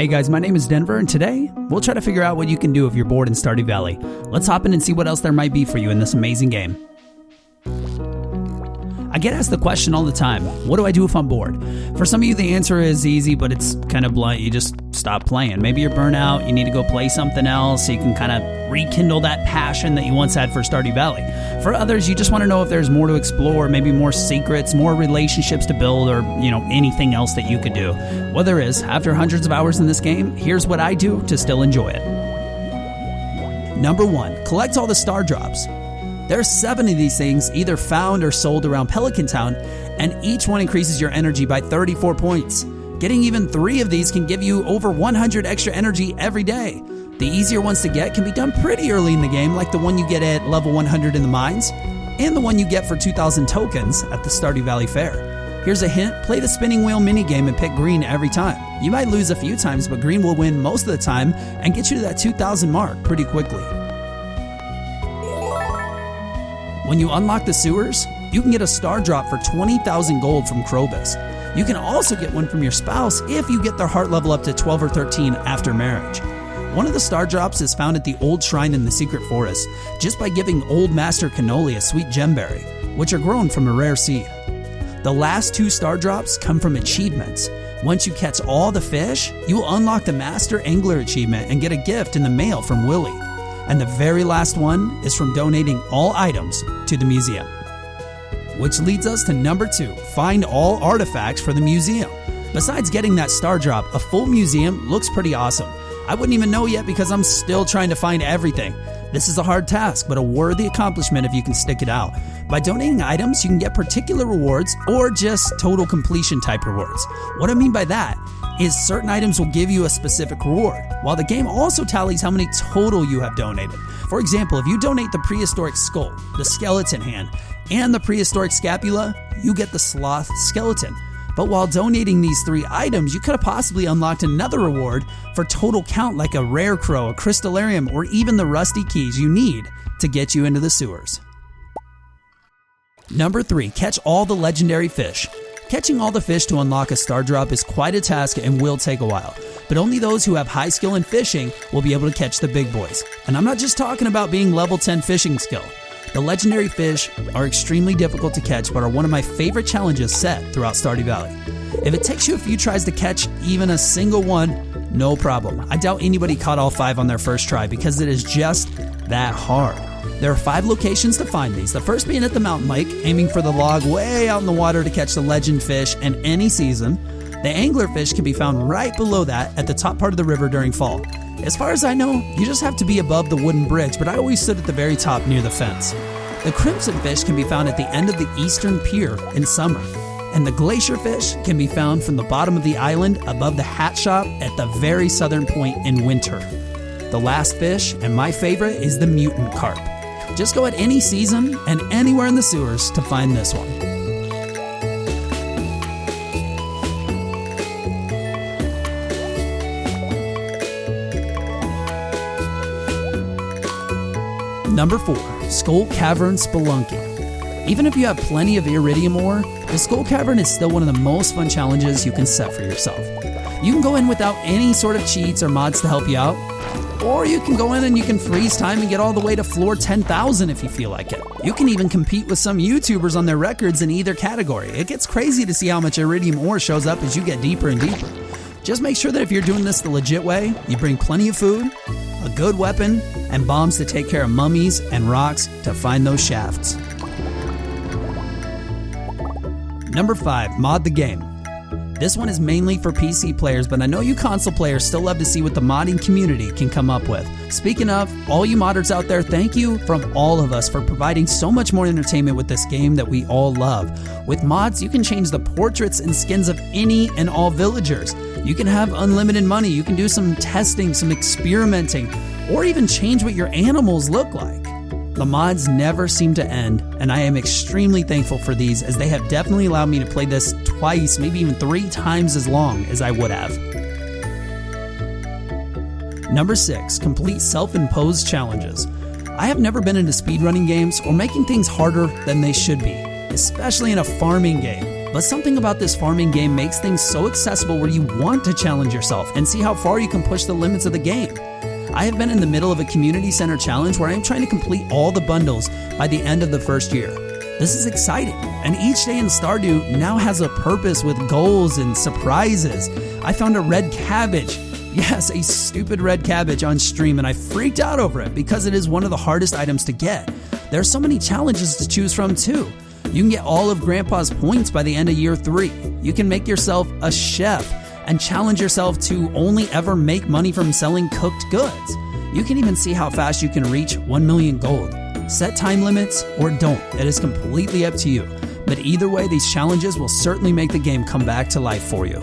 Hey guys, my name is Denver, and today we'll try to figure out what you can do if you're bored in Stardew Valley. Let's hop in and see what else there might be for you in this amazing game. I get asked the question all the time, what do I do if I'm bored? For some of you the answer is easy, but it's kind of blunt. You just stop playing. Maybe you're burnt out, you need to go play something else so you can kind of rekindle that passion that you once had for Stardew Valley. For others, you just want to know if there's more to explore, maybe more secrets, more relationships to build, or anything else that you could do. Well, there is. After hundreds of hours in this game, here's what I do to still enjoy it. Number 1, collect all the star drops. There are 7 of these things either found or sold around Pelican Town, and each one increases your energy by 34 points. Getting even 3 of these can give you over 100 extra energy every day. The easier ones to get can be done pretty early in the game, like the one you get at level 100 in the mines, and the one you get for 2,000 tokens at the Stardew Valley Fair. Here's a hint, play the spinning wheel minigame and pick green every time. You might lose a few times, but green will win most of the time and get you to that 2,000 mark pretty quickly. When you unlock the sewers, you can get a star drop for 20,000 gold from Krobus. You can also get one from your spouse if you get their heart level up to 12 or 13 after marriage. One of the star drops is found at the old shrine in the secret forest, just by giving Old Master Cannoli a sweet gemberry, which are grown from a rare seed. The last 2 star drops come from achievements. Once you catch all the fish, you will unlock the Master Angler achievement and get a gift in the mail from Willie. And the very last one is from donating all items to the museum. Which leads us to number 2, find all artifacts for the museum. Besides getting that star drop, a full museum looks pretty awesome. I wouldn't even know yet because I'm still trying to find everything. This is a hard task, but a worthy accomplishment if you can stick it out. By donating items, you can get particular rewards or just total completion type rewards. What I mean by that is certain items will give you a specific reward, while the game also tallies how many total you have donated. For example, if you donate the prehistoric skull, the skeleton hand, and the prehistoric scapula, you get the sloth skeleton. But while donating these 3 items, you could have possibly unlocked another reward for total count like a rare crow, a crystallarium, or even the rusty keys you need to get you into the sewers. Number 3, catch all the legendary fish. Catching all the fish to unlock a star drop is quite a task and will take a while, but only those who have high skill in fishing will be able to catch the big boys. And I'm not just talking about being level 10 fishing skill. The legendary fish are extremely difficult to catch, but are one of my favorite challenges set throughout Stardew Valley. If it takes you a few tries to catch even a single one, no problem. I doubt anybody caught all 5 on their first try because it is just that hard. There are 5 locations to find these, the first being at the mountain lake, aiming for the log way out in the water to catch the legend fish in any season. The angler fish can be found right below that at the top part of the river during fall. As far as I know, you just have to be above the wooden bridge, but I always stood at the very top near the fence. The crimson fish can be found at the end of the eastern pier in summer, and the glacier fish can be found from the bottom of the island above the hat shop at the very southern point in winter. The last fish, and my favorite, is the mutant carp. Just go at any season and anywhere in the sewers to find this one. Number 4, Skull Cavern Spelunking. Even if you have plenty of iridium ore, the Skull Cavern is still one of the most fun challenges you can set for yourself. You can go in without any sort of cheats or mods to help you out, or you can go in and you can freeze time and get all the way to floor 10,000 if you feel like it. You can even compete with some YouTubers on their records in either category. It gets crazy to see how much iridium ore shows up as you get deeper and deeper. Just make sure that if you're doing this the legit way, you bring plenty of food, a good weapon, and bombs to take care of mummies and rocks to find those shafts. Number 5, mod the game. This one is mainly for PC players, but I know you console players still love to see what the modding community can come up with. Speaking of, all you modders out there, thank you from all of us for providing so much more entertainment with this game that we all love. With mods, you can change the portraits and skins of any and all villagers. You can have unlimited money, you can do some testing, some experimenting, or even change what your animals look like. The mods never seem to end, and I am extremely thankful for these as they have definitely allowed me to play this twice, maybe even 3 times as long as I would have. Number 6, complete self-imposed challenges. I have never been into speedrunning games or making things harder than they should be, especially in a farming game. But something about this farming game makes things so accessible where you want to challenge yourself and see how far you can push the limits of the game. I have been in the middle of a community center challenge where I am trying to complete all the bundles by the end of the first year. This is exciting, and each day in Stardew now has a purpose with goals and surprises. I found a red cabbage. Yes, a stupid red cabbage on stream, and I freaked out over it because it is one of the hardest items to get. There are so many challenges to choose from too. You can get all of Grandpa's points by the end of year 3. You can make yourself a chef and challenge yourself to only ever make money from selling cooked goods. You can even see how fast you can reach 1 million gold. Set time limits or don't, it is completely up to you. But either way, these challenges will certainly make the game come back to life for you.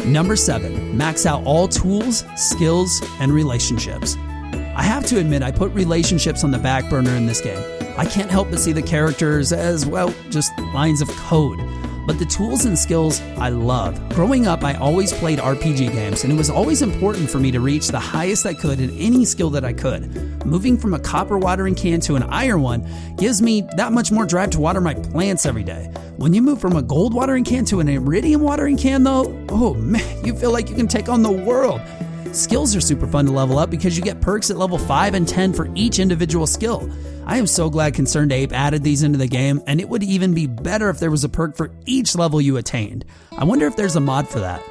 Number 7, max out all tools, skills, and relationships. I have to admit, I put relationships on the back burner in this game. I can't help but see the characters as, well, just lines of code. But the tools and skills I love. Growing up, I always played RPG games, and it was always important for me to reach the highest I could in any skill that I could. Moving from a copper watering can to an iron one gives me that much more drive to water my plants every day. When you move from a gold watering can to an iridium watering can though, oh man, you feel like you can take on the world. Skills are super fun to level up because you get perks at level 5 and 10 for each individual skill. I am so glad Concerned Ape added these into the game, and it would even be better if there was a perk for each level you attained. I wonder if there's a mod for that.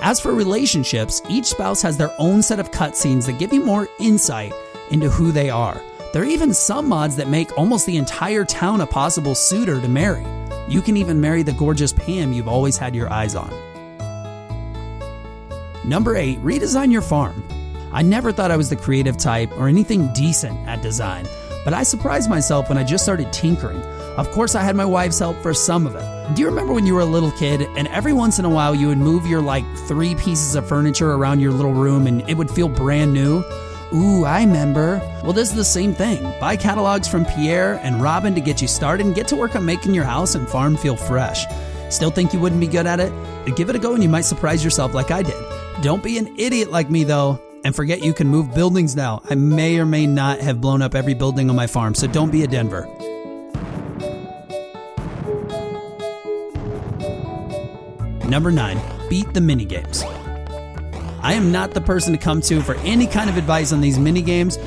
As for relationships, each spouse has their own set of cutscenes that give you more insight into who they are. There are even some mods that make almost the entire town a possible suitor to marry. You can even marry the gorgeous Pam you've always had your eyes on. Number 8, redesign your farm. I never thought I was the creative type or anything decent at design, but I surprised myself when I just started tinkering. Of course, I had my wife's help for some of it. Do you remember when you were a little kid and every once in a while you would move your 3 pieces of furniture around your little room and it would feel brand new? Ooh, I remember. Well, this is the same thing. Buy catalogs from Pierre and Robin to get you started and get to work on making your house and farm feel fresh. Still think you wouldn't be good at it? Give it a go and you might surprise yourself like I did. Don't be an idiot like me though. And forget you can move buildings now. I may or may not have blown up every building on my farm, so don't be a Denver. Number 9, beat the minigames. I am not the person to come to for any kind of advice on these minigames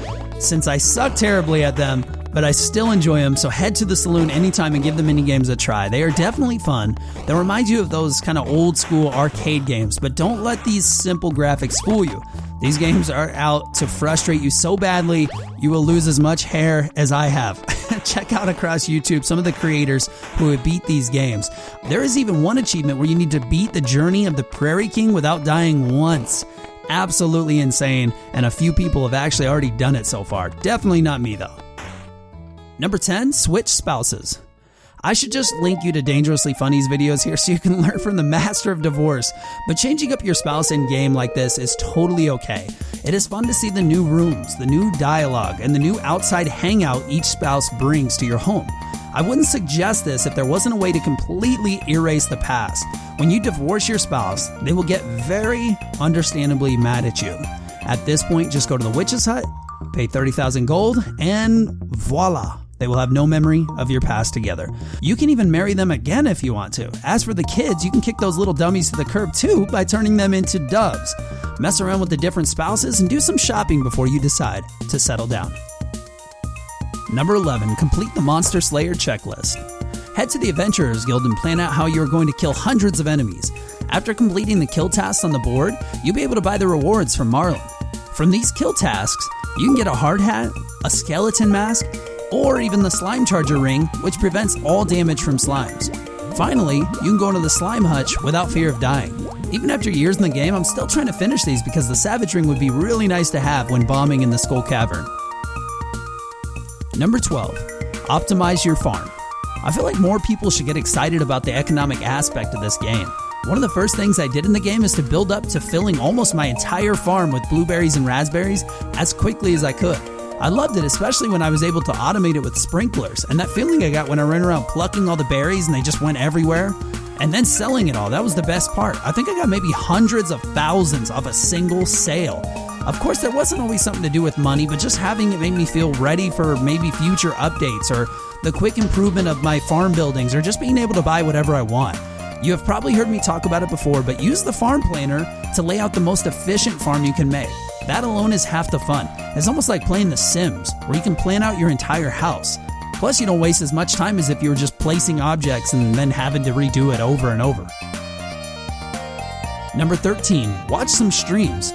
since I suck terribly at them, but I still enjoy them, so head to the saloon anytime and give the minigames a try. They are definitely fun. They'll remind you of those kind of old school arcade games, but don't let these simple graphics fool you. These games are out to frustrate you so badly, you will lose as much hair as I have. Check out across YouTube some of the creators who have beat these games. There is even one achievement where you need to beat the journey of the Prairie King without dying once. Absolutely insane, and a few people have actually already done it so far. Definitely not me though. Number 10, switch spouses. I should just link you to Dangerously Funny's videos here so you can learn from the master of divorce, but changing up your spouse in game like this is totally okay. It is fun to see the new rooms, the new dialogue, and the new outside hangout each spouse brings to your home. I wouldn't suggest this if there wasn't a way to completely erase the past. When you divorce your spouse, they will get very understandably mad at you. At this point, just go to the witch's hut, pay 30,000 gold, and voila. They will have no memory of your past together. You can even marry them again if you want to. As for the kids, you can kick those little dummies to the curb too by turning them into doves. Mess around with the different spouses and do some shopping before you decide to settle down. Number 11, complete the Monster Slayer checklist. Head to the Adventurers Guild and plan out how you are going to kill hundreds of enemies. After completing the kill tasks on the board, you'll be able to buy the rewards from Marlin. From these kill tasks, you can get a hard hat, a skeleton mask, or even the slime charger ring, which prevents all damage from slimes. Finally, you can go into the slime hutch without fear of dying. Even after years in the game, I'm still trying to finish these because the savage ring would be really nice to have when bombing in the Skull Cavern. Number 12, optimize your farm. I feel like more people should get excited about the economic aspect of this game. One of the first things I did in the game is to build up to filling almost my entire farm with blueberries and raspberries as quickly as I could. I loved it, especially when I was able to automate it with sprinklers, and that feeling I got when I ran around plucking all the berries and they just went everywhere, and then selling it all. That was the best part. I think I got maybe hundreds of thousands off a single sale. Of course, there wasn't always something to do with money, but just having it made me feel ready for maybe future updates or the quick improvement of my farm buildings or just being able to buy whatever I want. You have probably heard me talk about it before, but use the farm planner to lay out the most efficient farm you can make. That alone is half the fun. It's almost like playing The Sims, where you can plan out your entire house. Plus, you don't waste as much time as if you were just placing objects and then having to redo it over and over. Number 13, watch some streams.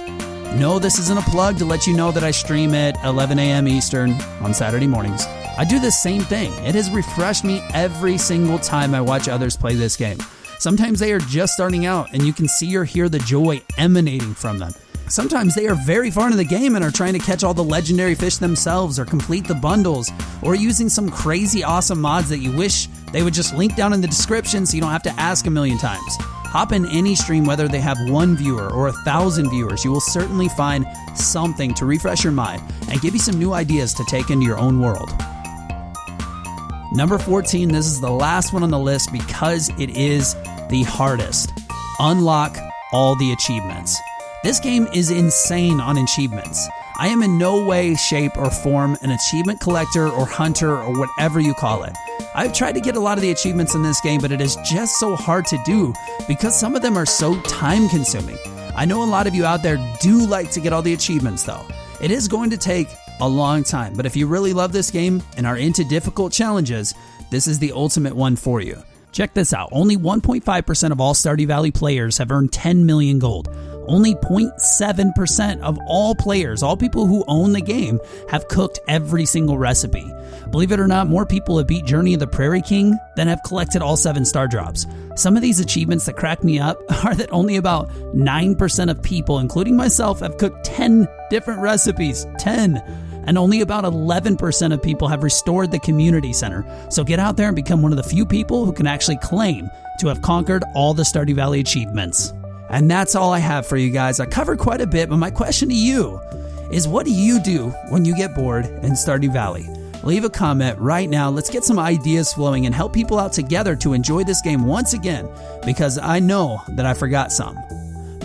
No, this isn't a plug to let you know that I stream at 11 a.m. Eastern on Saturday mornings. I do the same thing. It has refreshed me every single time I watch others play this game. Sometimes they are just starting out and you can see or hear the joy emanating from them. Sometimes they are very far into the game and are trying to catch all the legendary fish themselves or complete the bundles or using some crazy awesome mods that you wish they would just link down in the description so you don't have to ask a million times. Hop in any stream, whether they have 1 viewer or 1,000 viewers, you will certainly find something to refresh your mind and give you some new ideas to take into your own world. Number 14, this is the last one on the list because it is the hardest. Unlock all the achievements. This game is insane on achievements. I am in no way, shape, or form an achievement collector or hunter or whatever you call it. I've tried to get a lot of the achievements in this game, but it is just so hard to do because some of them are so time consuming. I know a lot of you out there do like to get all the achievements though. It is going to take a long time, but if you really love this game and are into difficult challenges, this is the ultimate one for you. Check this out. Only 1.5% of all Stardew Valley players have earned 10 million gold. Only 0.7% of all players, all people who own the game, have cooked every single recipe. Believe it or not, more people have beat Journey of the Prairie King than have collected all 7 star drops. Some of these achievements that crack me up are that only about 9% of people, including myself, have cooked 10 different recipes. 10! And only about 11% of people have restored the community center. So get out there and become one of the few people who can actually claim to have conquered all the Stardew Valley achievements. And that's all I have for you guys. I covered quite a bit, but my question to you is, what do you do when you get bored in Stardew Valley? Leave a comment right now. Let's get some ideas flowing and help people out together to enjoy this game once again, because I know that I forgot some.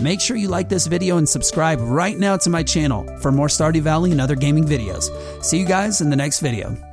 Make sure you like this video and subscribe right now to my channel for more Stardew Valley and other gaming videos. See you guys in the next video.